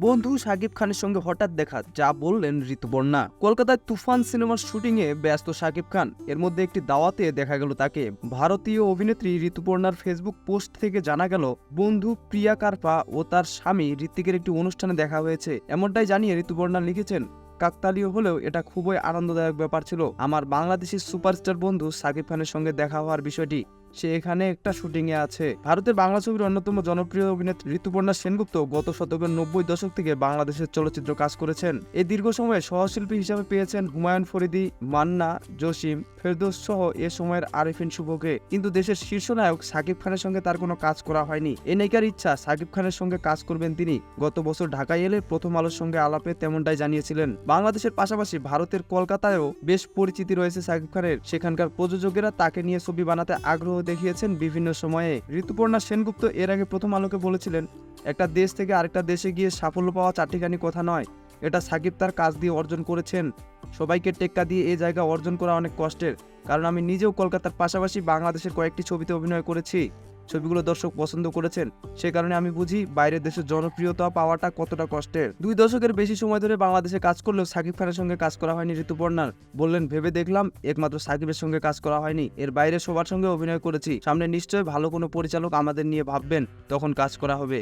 বন্ধু শাকিব খানের সঙ্গে হঠাৎ দেখা, যা বললেন ঋতুপর্ণা। কলকাতায় তুফান সিনেমার শুটিং এ ব্যস্ত শাকিব খান। এর মধ্যে একটি দাওয়াতে দেখা গেল তাকে। ভারতীয় অভিনেত্রী ঋতুপর্ণার ফেসবুক পোস্ট থেকে জানা গেল, বন্ধু প্রিয়া কারপা ও তার স্বামী ঋত্বিকের একটি অনুষ্ঠানে দেখা হয়েছে। এমনটাই জানিয়ে ঋতুপর্ণা লিখেছেন, কাকতালীয় হলেও এটা খুবই আনন্দদায়ক ব্যাপার ছিল। আমার বাংলাদেশের সুপারস্টার বন্ধু শাকিব খানের সঙ্গে দেখা হওয়ার বিষয়টি, সে এখানে একটা শুটিং এ আছে। ভারতের বাংলা ছবির অন্যতম জনপ্রিয় অভিনেত্রী ঋতুপর্ণা সেনগুপ্ত গত শতকের 90 দশক থেকে বাংলাদেশের চলচ্চিত্র কাজ করেছেন। এই দীর্ঘ সময়ে সহশিল্পী হিসাবে পেয়েছেন হুমায়ুন ফরিদি, মান্না, জসিম, ফেরদৌস সহ এ সময়ের আরিফিন শুভকে। কিন্তু দেশের শীর্ষ নায়ক শাকিব খানের সঙ্গে তার কোনো কাজ করা হয়নি। এই নায়িকার ইচ্ছা শাকিব খানের সঙ্গে কাজ করবেন তিনি। গত বছর ঢাকায় এলে প্রথম আলোর সঙ্গে আলাপে তেমনটাই জানিয়েছিলেন। বাংলাদেশের পাশাপাশি ভারতের কলকাতায়ও বেশ পরিচিতি রয়েছে শাকিব খানের। সেখানকার প্রযোজকেরা তাকে নিয়ে ছবি বানাতে আগ্রহ দেখিয়েছেন বিভিন্ন সময়ে। ঋতুপর্ণা সেনগুপ্ত এর আগে প্রথম আলোকে বলেছিলেন, একটা দেশ থেকে আরেকটা দেশে গিয়ে সাফল্য পাওয়া চারটিখানি কথা নয়, এটা সাকিব তার কাজ দিয়ে অর্জন করেছেন। সবাইকে টেক্কা দিয়ে এই জায়গা অর্জন করা অনেক কষ্টের, কারণ আমি নিজেও কলকাতার পাশাপাশি বাংলাদেশের কয়েকটি ছবিতে অভিনয় করেছি। ছবিগুলো দর্শক পছন্দ করেছেন, সে কারণে আমি বুঝি বাইরের দেশের জনপ্রিয়তা পাওয়াটা কতটা কষ্টের। 2 দশকের বেশি সময় ধরে বাংলাদেশে কাজ করলেও সাকিব খানের সঙ্গে কাজ করা হয়নি ঋতুপর্ণার। বললেন, ভেবে দেখলাম একমাত্র সাকিবের সঙ্গে কাজ করা হয়নি, এর বাইরে সবার সঙ্গে অভিনয় করেছি। সামনে নিশ্চয়ই ভালো কোনো পরিচালক আমাদের নিয়ে ভাববেন, তখন কাজ করা হবে।